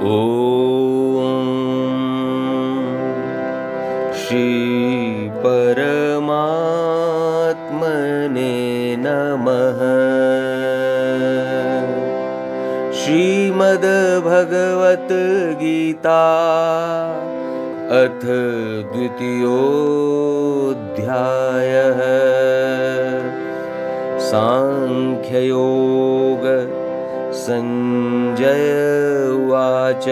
ओम श्री परमात्मने नमः। श्रीमद् भगवत गीता अथ द्वितीयोऽध्यायः। सांख्ययोग। संजय उवाच।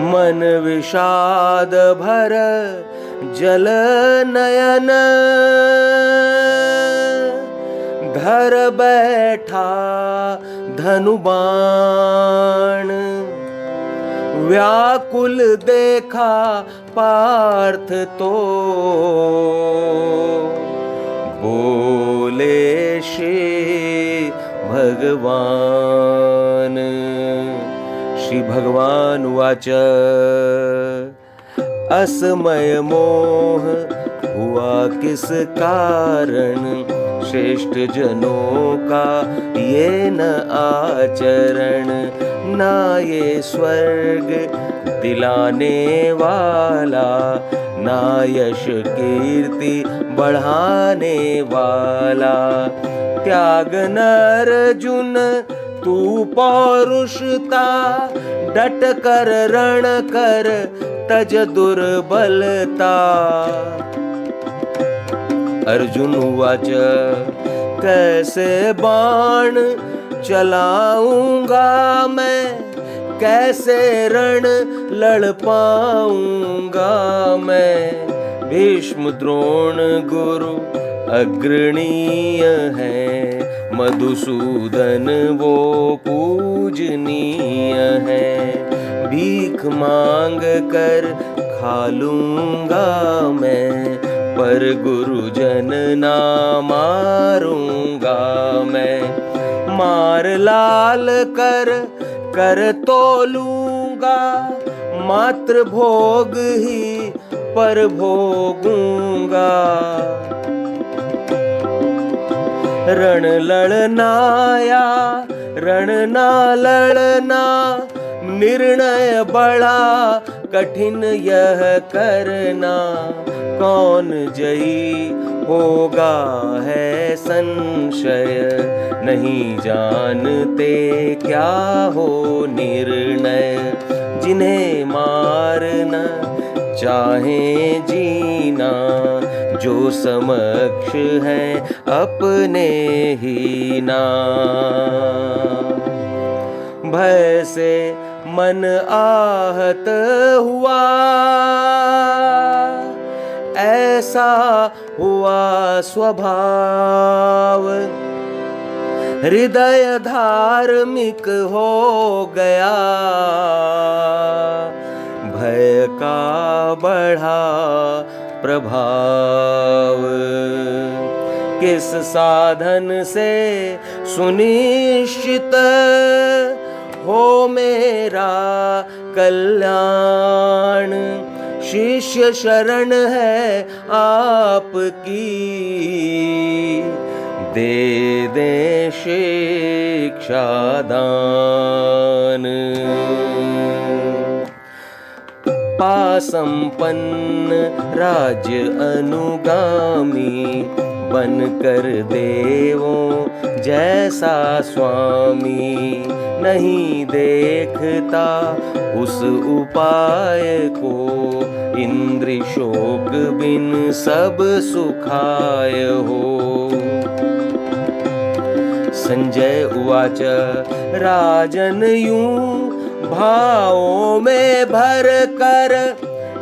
मन विषाद भर जलनयन धर बैठा धनुबाण। व्याकुल देखा पार्थ तो बोले श्री भगवान। श्री भगवान उवाच। असमय मोह हुआ किस कारण, श्रेष्ठ जनों का ये न आचरण। ना ये स्वर्ग दिलाने वाला, ना यश कीर्ति बढ़ाने वाला। त्याग न अर्जुन तू पौरुषता, डट कर रण कर तज दुर्बलता। अर्जुन उवाच। कैसे बाण चलाऊंगा मैं, कैसे रण लड़ पाऊंगा मैं। भीष्म द्रोण गुरु अग्रणीय है, मधुसूदन वो पूजनीय है। भीख मांग कर खा लूंगा मैं, पर गुरुजन ना मारूंगा मैं। मार लाल कर कर तोलूंगा, मात्र भोग ही पर भोगूंगा। रण लड़ना या रण ना लड़ना, निर्णय बड़ा कठिन यह करना। कौन जयी होगा है संशय, नहीं जानते क्या हो निर्णय। जिन्हें मारना चाहे जीना, जो समक्ष है अपने ही ना। भय से मन आहत हुआ, ऐसा हुआ स्वभाव। हृदय धार्मिक हो गया, भय का बढ़ा प्रभाव। किस साधन से सुनिश्चित हो मेरा कल्याण। शिष्य शरण है आपकी, दे दे शिक्षा दान। पासंपन्न राज्य अनुगामी, बन कर देवों जैसा स्वामी। नहीं देखता उस उपाय को, इंद्रि शोक बिन सब सुखाय हो। संजय उवाच। राजन यूं भावों में भर कर,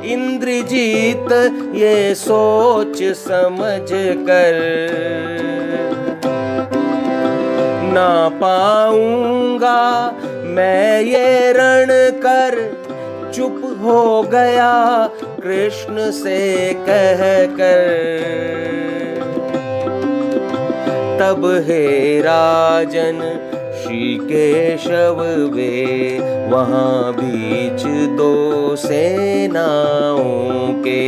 इंद्रजीत ये सोच समझ कर। ना पाऊंगा मैं ये रण कर, चुप हो गया कृष्ण से कह कर। तब हे राजन श्री केशव वे, वहाँ बीच दो सेनाओं के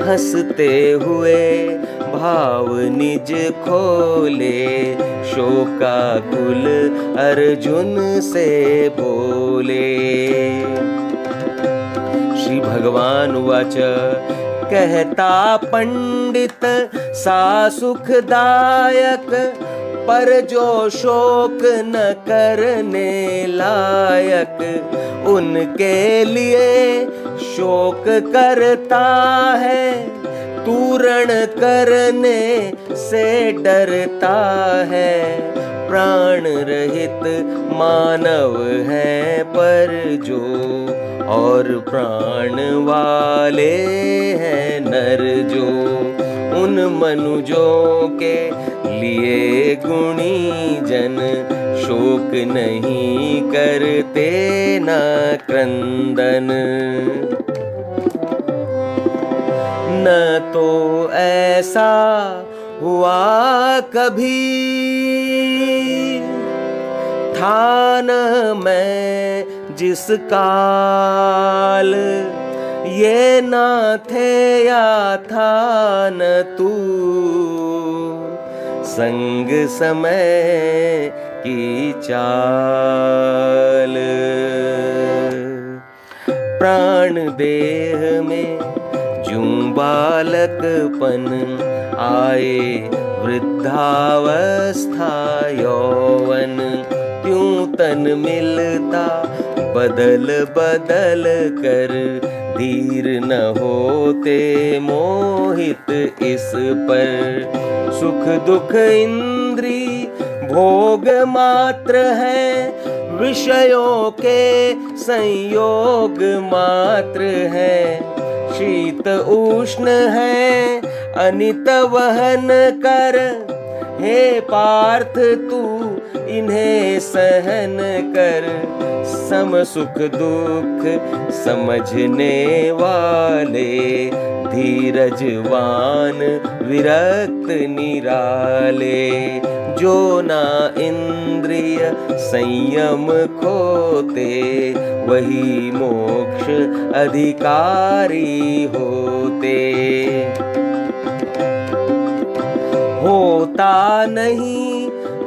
हंसते हुए भाव निज खोले, शोकाकुल अर्जुन से बोले। श्री भगवान उवाच, कहता पंडित सा सुखदायक, पर जो शोक न करने लायक, उनके लिए शोक करता है, तूरण करने से डरता है। प्राण रहित मानव है पर जो, और प्राण वाले हैं नर जो, उन मनुजों के लिए गुणी जन, शोक नहीं करते न क्रंदन। न तो ऐसा हुआ कभी, था न मैं जिस काल, ये ना थे या था न तू, संग समय की चाल। प्राण देह में ज्यों बालकपन, आए वृद्धावस्था यौवन, त्यों तन मिलता बदल बदल कर, धीर न होते मोहित इस पर। सुख दुख इंद्री भोग मात्र है, विषयों के संयोग मात्र है। शीत उष्ण है अनित वहन कर, हे पार्थ तू इन्हें सहन कर। सम सुख दुख समझने वाले, धीरजवान विरक्त निराले। जो ना इंद्रिय संयम खोते, वही मोक्ष अधिकारी होते। होता नहीं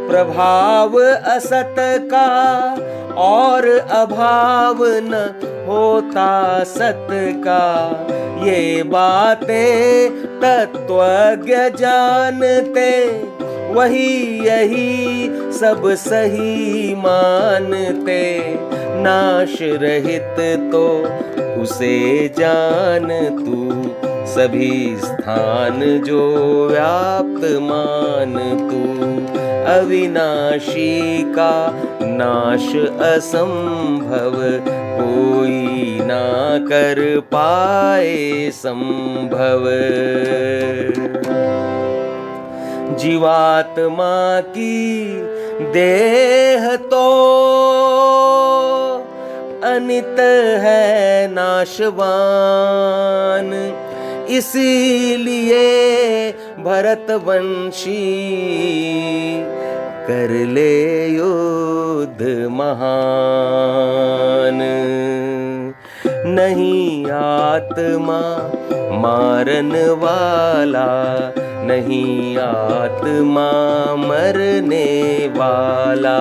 प्रभाव असत का, और अभाव न होता सत का। ये बातें तत्वज्ञ जानते, वही यही सब सही मानते। नाश रहित तो उसे जान तू, सभी स्थान जो व्याप्त मान तू। अविनाशी का नाश असंभव, कोई ना कर पाए संभव। जीवात्मा की देह तो अनित है नाशवान, इसीलिए भरतवंशी कर ले युद्ध महान। नहीं आत्मा मारन वाला, नहीं आत्मा मरने वाला।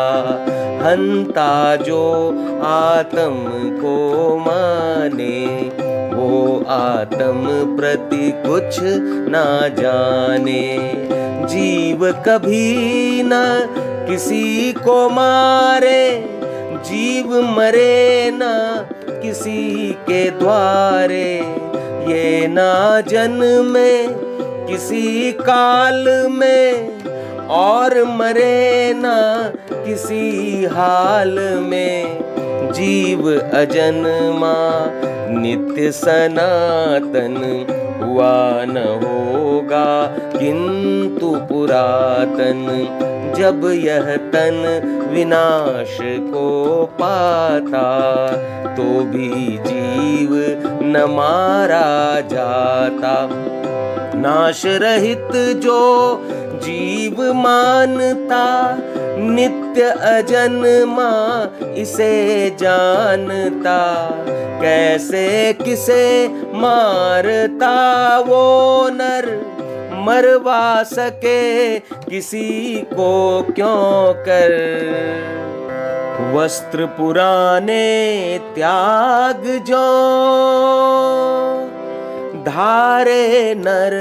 हंता जो आत्म को माने, वो आत्म प्रति कुछ ना जाने। जीव कभी न किसी को मारे, जीव मरे न किसी के द्वारे। ये ना जन्मे किसी काल में, और मरे ना किसी हाल में। जीव अजन्मा नित्य सनातन, हुआ न होगा किंतु पुरातन। जब यह तन विनाश को पाता, तो भी जीव न मारा जाता। नाश रहित जो जीव मानता, नित्य अजन्मा इसे जानता। कैसे किसे मारता वो नर, मरवा सके किसी को क्यों कर। वस्त्र पुराने त्याग जो धारे नर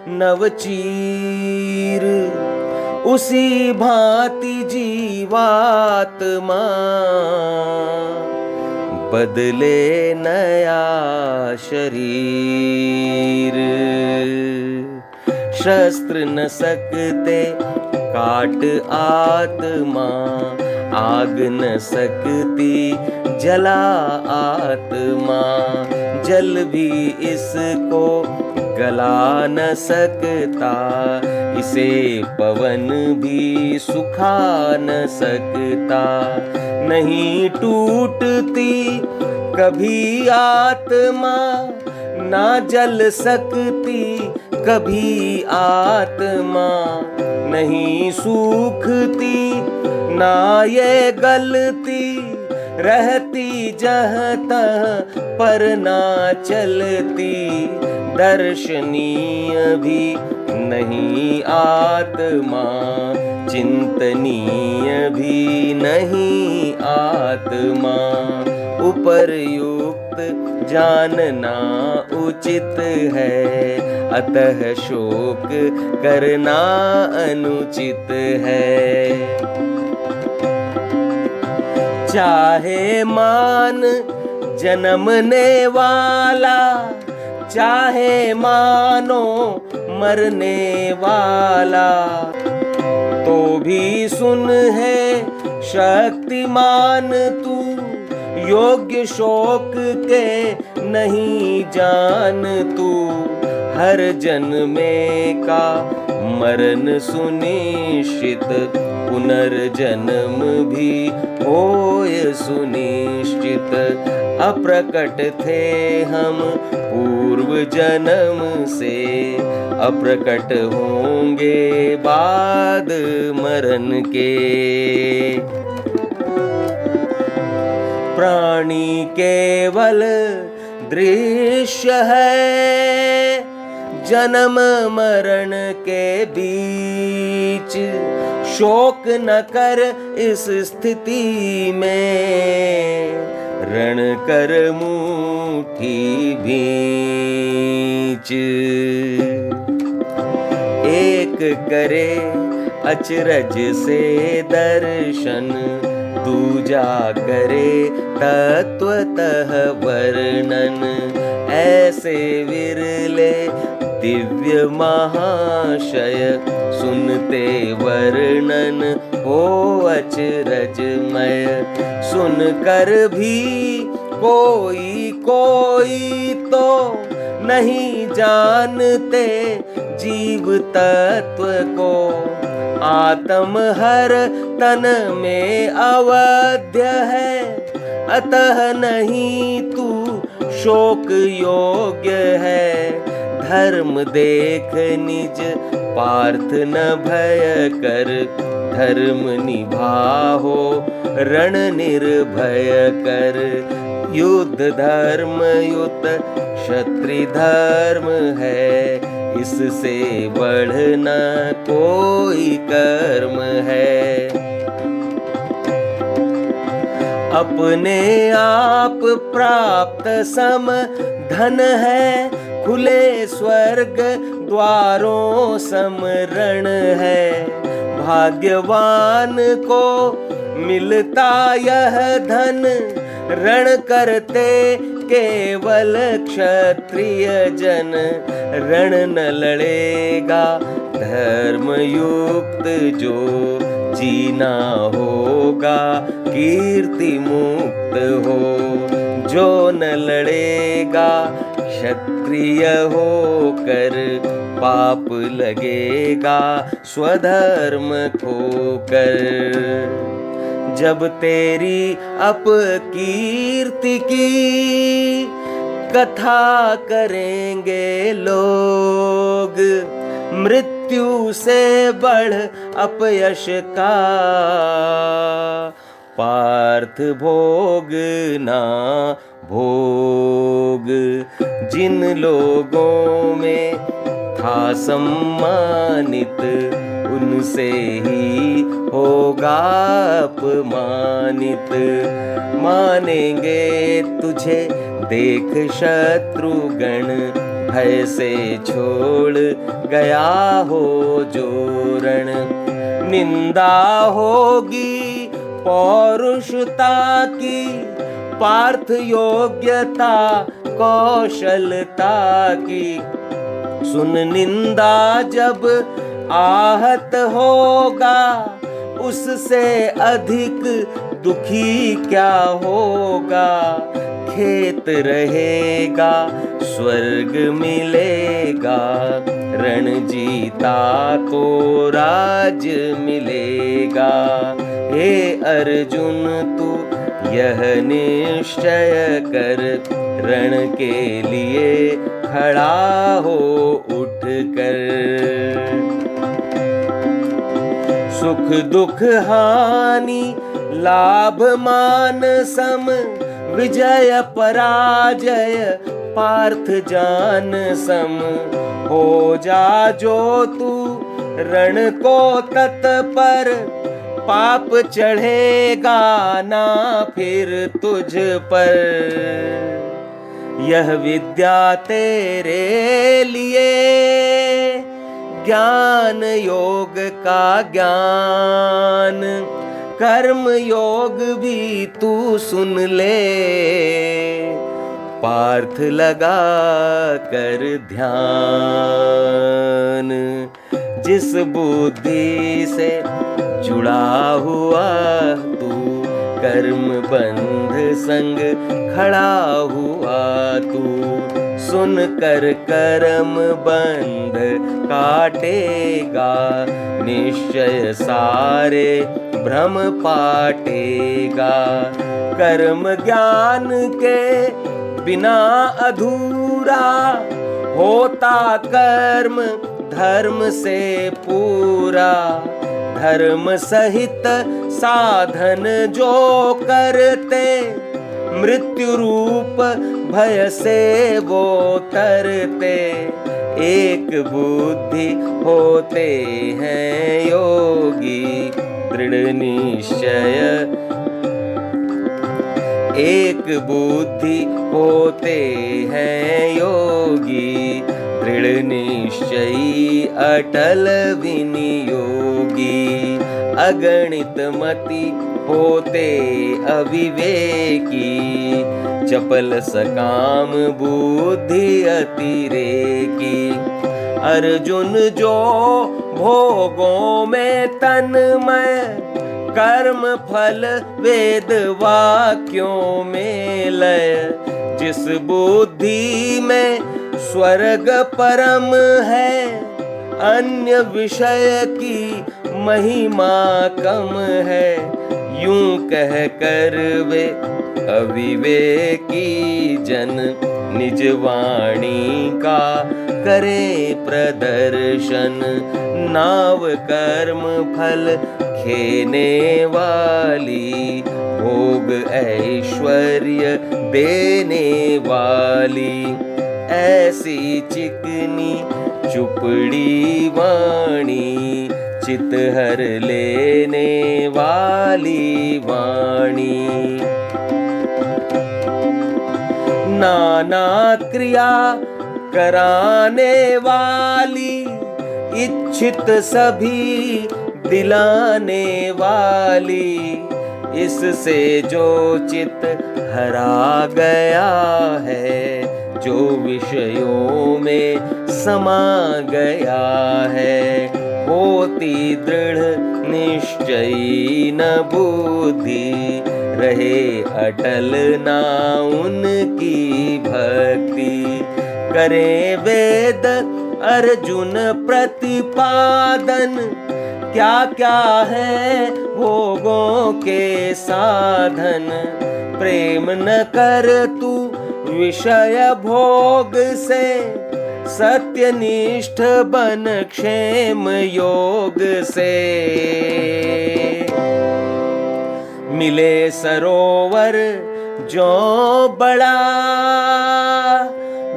नवचीर, उसी भांति जीवात्मा बदले नया शरीर। शस्त्र न सकते काट आत्मा, आग न सकती जला आत्मा। जल भी इसको गला न सकता, इसे पवन भी सुखा न सकता। नहीं टूटती कभी आत्मा, ना जल सकती कभी आत्मा। नहीं सूखती ना ये गलती, रहती जहाँ तहाँ पर ना चलती। दर्शनीय भी नहीं आत्मा, चिंतनीय भी नहीं आत्मा। उपर्युक्त जानना उचित है, अतः शोक करना अनुचित है। चाहे मान जन्मने वाला, चाहे मानो मरने वाला, तो भी सुन है शक्तिमान तू। योग्य शोक के नहीं जान तू, हर जन्मे का मरण सुनिश्चित। पुनर्जन्म भी होय सुनिश्चित। अप्रकट थे हम पूर्व जन्म से, अप्रकट होंगे बाद मरण के। प्राणी केवल दृश्य है जन्म मरण के बीच। शोक न कर इस स्थिति में, रण कर मुट्ठी भींच। एक करे अचरज से दर्शन, दूजा करे तत्वतः वर्णन। ऐसे विरले दिव्य महाशय, सुनते वर्णन हो अचरजमय। सुनकर भी कोई कोई तो नहीं जानते जीव तत्व को। आत्म हर तन में अवध्य है, अतः नहीं तू शोक योग्य है। धर्म देख निज पार्थ न भय कर, धर्म निभाहो रण निर्भय कर। युद्ध धर्म युत क्षत्रिय धर्म है, इससे बढ़ना कोई कर्म है। अपने आप प्राप्त सम धन है, खुले स्वर्ग द्वारों समरण है। भाग्यवान को मिलता यह धन, रण करते केवल क्षत्रिय जन। रण न लड़ेगा धर्म युक्त जो, जीना होगा कीर्ति मुक्त हो। जो न लड़ेगा क्षत्रिय होकर, पाप लगेगा स्वधर्म खोकर। जब तेरी अपकीर्ति की कथा करेंगे लोग, मृत्यु से बढ़ अपयश का पार्थ भोग ना भोग। जिन लोगों में था सम्मानित, उनसे ही होगा अपमानित। मानेंगे तुझे देख शत्रुगण, भय से छोड़ गया हो जो रण। निंदा होगी पौरुषता की, पार्थ योग्यता कौशलता की। सुन निंदा जब आहत होगा, उससे अधिक दुखी क्या होगा। खेत रहेगा स्वर्ग मिलेगा, रण जीता तो राज मिलेगा। हे अर्जुन तू यह निश्चय कर, रण के लिए खड़ा हो उठ कर। सुख दुख हानि लाभ मान सम, विजय पराजय पार्थ जान सम। हो जा जो तू रण को तत्पर, पाप चढ़ेगा ना फिर तुझ पर। यह विद्या तेरे लिए ज्ञान योग का ज्ञान, कर्म योग भी तू सुन ले। पार्थ लगा कर ध्यान, जिस बुद्धि से जुड़ा हुआ तू, कर्म बंध संग खड़ा हुआ तू। सुन कर कर्म बंध काटेगा, निश्चय सारे भ्रम पाटेगा। कर्म ज्ञान के बिना अधूरा, होता कर्म धर्म से पूरा। धर्म सहित साधन जो करते, मृत्यु रूप भय से वो तरते। एक बुद्धि होते हैं योगी, दृढ़ निश्चय। एक बुद्धि होते हैं योगी, दृढ़ निश्चयी अटल विनियोगी। अगणित मति होते अविवेकी, चपल सकाम बुद्धि अतिरेकी। अर्जुन जो भोगों में तन्मय, कर्म फल वेद वाक्यों में लय। जिस बुद्धि में स्वर्ग परम है, अन्य विषय की महिमा कम है। यूं कह कर वे अविवेकी जन, निज वाणी का करे प्रदर्शन। नाव कर्म फल खेने वाली, भोग ऐश्वर्य देने वाली। ऐसी चिकनी चुपड़ी वाणी, चित हर लेने वाली वाणी। नाना क्रिया कराने वाली, इच्छित सभी दिलाने वाली। इससे जो चित हरा गया है, जो विषयों में समा गया है। होती दृढ़ निश्चयी न बुद्धि, रहे अटल ना उनकी भक्ति। करे वेद अर्जुन प्रतिपादन, क्या क्या है भोगों के साधन। प्रेम न कर तू विषय भोग से, सत्यनिष्ठ बन क्षेम योग से। मिले सरोवर जो बड़ा,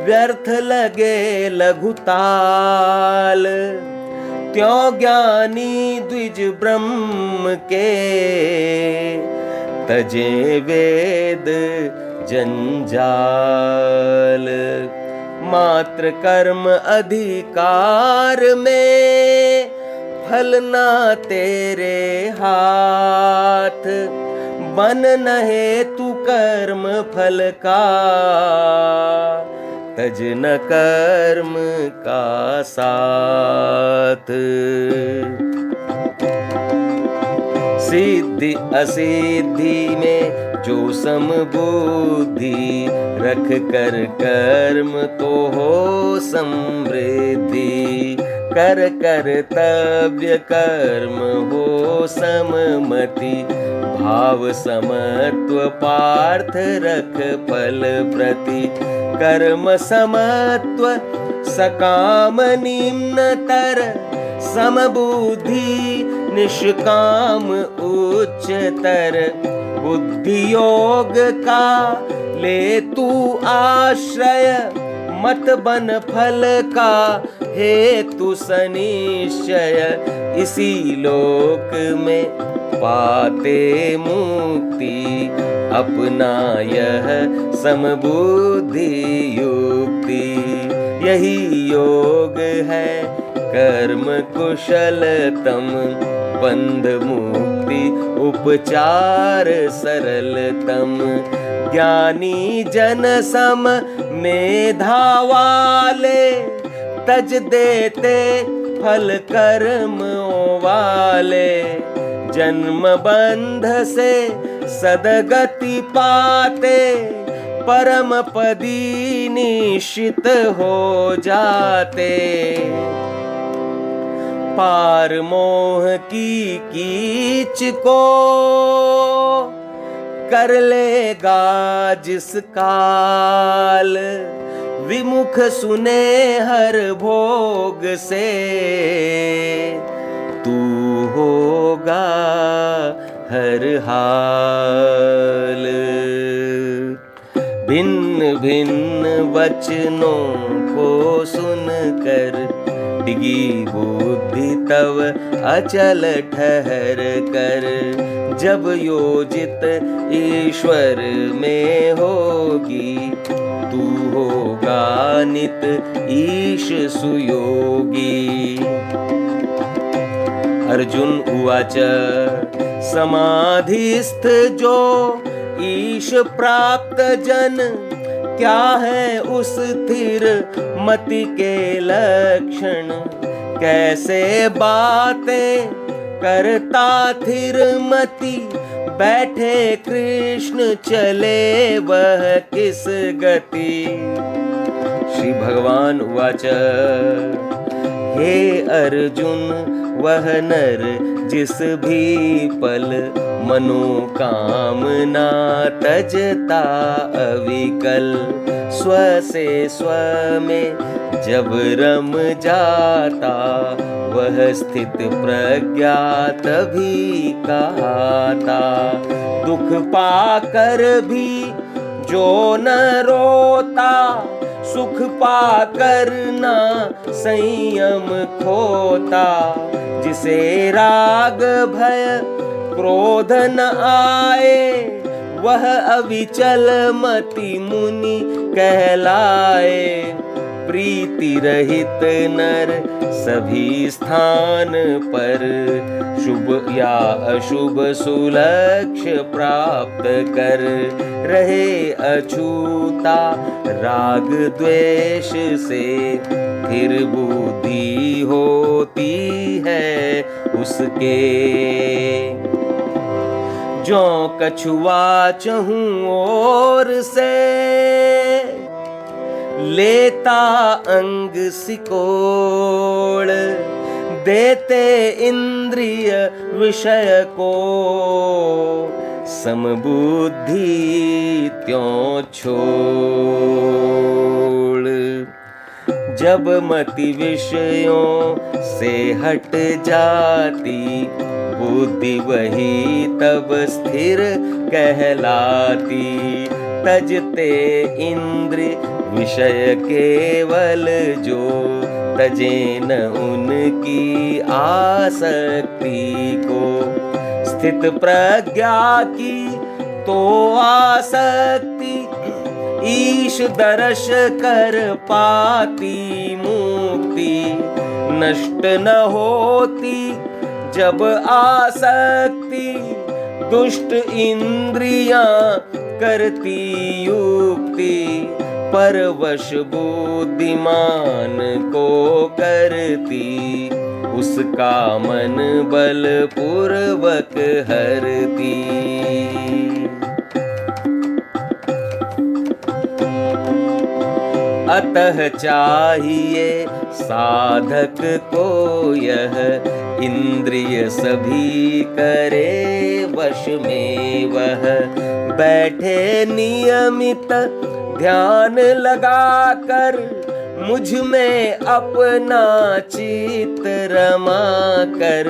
व्यर्थ लगे लघुताल, त्यों ज्ञानी द्विज ब्रह्म के, तजे वेद जंजाल। मात्र कर्म अधिकार में, फल ना तेरे हाथ, बन नहे तू कर्म फल का, तज न कर्म का साथ। सिद्धि असिद्धि में जो समबुद्धि, रख कर कर्म तो हो समृद्धि। कर कर्तव्य कर्म हो सममति, भाव समत्व पार्थ रख फल प्रति। कर्म समत्व सकाम निम्नतर, समबुद्धि निष्काम उच्चतर। बुद्धि योग का ले तू आश्रय, मत बन फल का हेतु सनिश्चय। इसी लोक में पाते मुक्ति, अपना यह समबुद्धि युक्ति। यही योग है कर्म कुशलतम, बंध मुक्ति उपचार सरलतम। ज्ञानी जन सम मेधा वाले, तज देते फल कर्म वाले। जन्म बंध से सदगति पाते, परम पदी निश्चित हो जाते। पार मोह की कीच को, कर लेगा जिस काल। विमुख सुने हर भोग से, तू होगा हर हाल। भिन्न भिन्न वचनों को सुनकर, डिगी बुद्धि तव अचल ठहर कर। जब योजित ईश्वर में होगी, तू होगा नित ईश सुयोगी। अर्जुन उवाच समाधिस्थ जो ईश प्राप्त जन, क्या है उस स्थिर मति के लक्षण। कैसे बातें करता थिर मति, बैठे कृष्ण चले वह किस गति। श्री भगवान उवाच हे अर्जुन, वह नर जिस भी पल मनोकामना तजता अविकल। स्व से स्व में जब रम जाता, वह स्थित प्रज्ञा तभी कहता। दुख पाकर भी जो न रोता, सुख पाकर ना संयम खोता। जिसे राग भय क्रोध न आए, वह अविचल मति मुनि कहलाए। प्रीति रहित नर सभी स्थान पर, शुभ या अशुभ सुलक्ष्य प्राप्त कर। रहे अछूता राग द्वेष से, फिर बुद्धि होती है उसके। जो कछुआ चहूं ओर से, लेता अंग सिकोड़। देते इंद्रिय विषय को, समबुद्धि त्यों छोड़। जब मति विषयों से हट जाती, बुद्धि वही तब स्थिर कहलाती। तजते इंद्रिय विषय केवल जो तजे न उनकी आसक्ति को। स्थित प्रज्ञा की तो आसक्ति ईश दर्श कर पाती मुक्ति। नष्ट न होती जब आसक्ति दुष्ट इंद्रियां करती युक्ति। परवश बुद्धिमान को करती उसका मन बलपूर्वक हरती। अतः चाहिए साधक को यह इंद्रिय सभी करे वश में वह। बैठे नियमित ध्यान लगाकर मुझ में अपना चित्त रमा कर।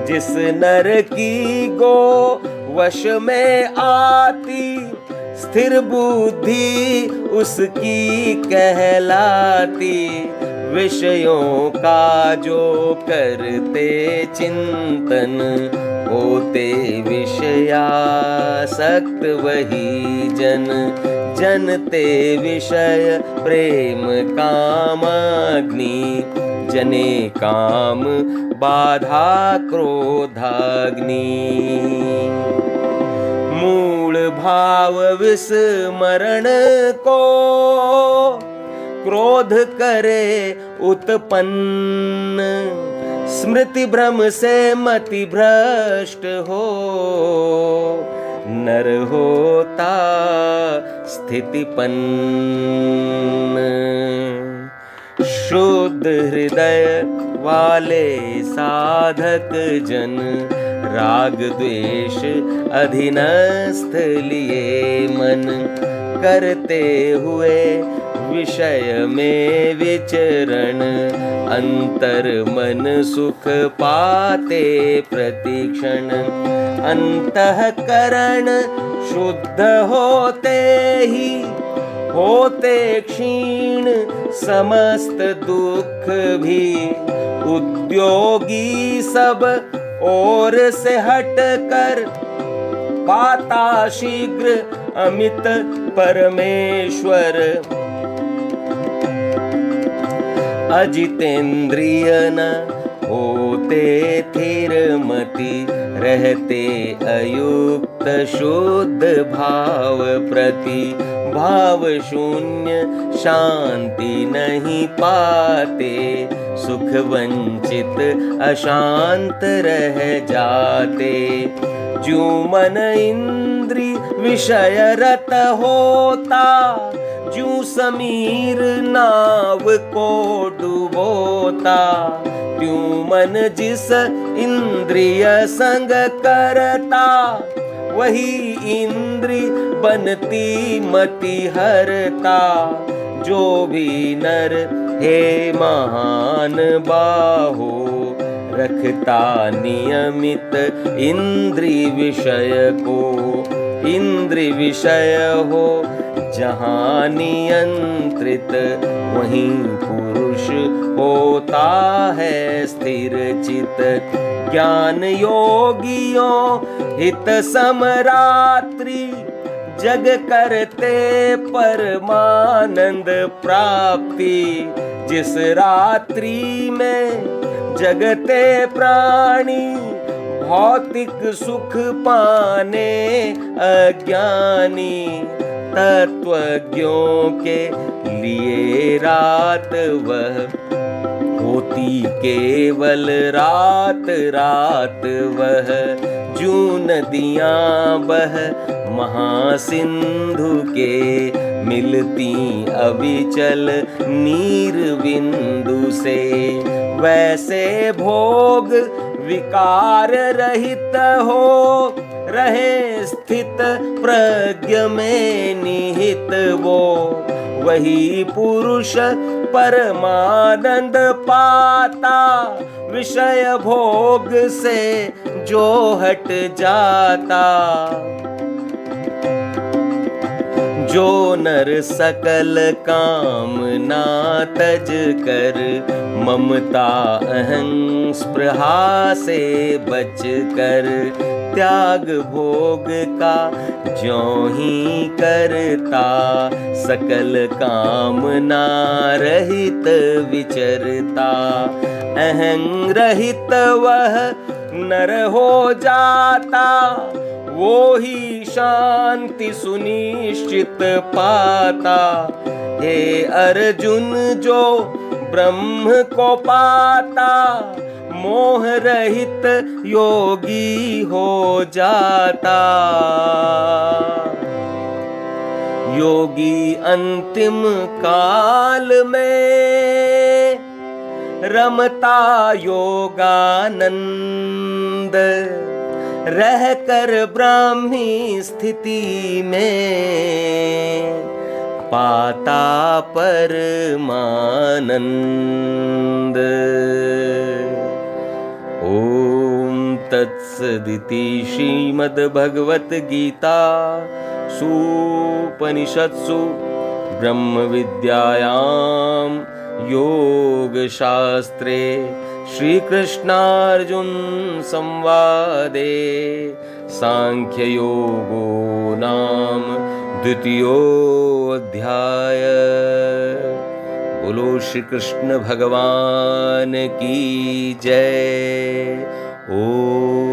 जिस नर की गो वश में आती स्थिर बुद्धि उसकी कहलाती। विषयों का जो करते चिंतन होते विषयासक्त वही जन। जनते विषय प्रेम कामाग्नि जने काम बाधा क्रोधाग्नि। मूल भाव विस्मरण को क्रोध करे उत्पन्न। स्मृति भ्रम से मति भ्रष्ट हो नर होता स्थितिपन्न। शुद्ध हृदय वाले साधक जन राग द्वेष अधीनस्थ लिए मन। करते हुए विषय में विचरण अंतर मन सुख पाते प्रतिक्षण। अंतःकरण शुद्ध होते ही होते क्षीण समस्त दुख भी। उद्योगी सब और से हट कर पाता शीघ्र अमित परमेश्वर। अजितेंद्रिय न होते थिर मति रहते अयुक्त शुद्ध भाव प्रति। भाव शून्य शांति नहीं पाते सुख वंचित अशांत रह जाते। जो मन इंद्री विषय रत होता जो समीर नाव को डुबोता। त्यों मन जिस इंद्रिय संग करता वही इंद्री बनती मति हरता। जो भी नर हे महान बाहो रखता नियमित इंद्री विषय को। इंद्री विषय हो जहाँ नियंत्रित वहीं पुरुष होता है स्थिर चित। ज्ञान योगियों हित समरात्रि जग करते परमानंद प्राप्ति। जिस रात्रि में जगते प्राणी भौतिक सुख पाने अज्ञानी। तत्वज्ञों के लिए रात वह होती केवल रात रात वह। जो नदियां बह महासिंधु के मिलती अविचल नीर बिंदु से। वैसे भोग विकार रहित हो रहे स्थित प्रज्ञ में निहित वो। वही पुरुष परमानंद पाता विषय भोग से जो हट जाता। जो नर सकल कामना तज कर, ममता अहं स्पृहा से बच कर, त्याग भोग का ज्यों ही करता, सकल कामना रहित विचरता। अहं रहित वह नर हो जाता, वो ही शांति सुनिश्चित पाता। हे अर्जुन जो ब्रह्म को पाता, मोह रहित योगी हो जाता। योगी अंतिम काल में रमता योगानंद, रह कर ब्राह्मी स्थिति में पाता परमानंद। ओम तत्सदिति श्रीमद्भगवत गीता सुपनिषत्सु ब्रह्म विद्यायां योग शास्त्रे श्री कृष्णार्जुन संवादे सांख्य योगो नाम द्वितीयोऽध्याय। बोलो श्री कृष्ण भगवान की जय। ओम।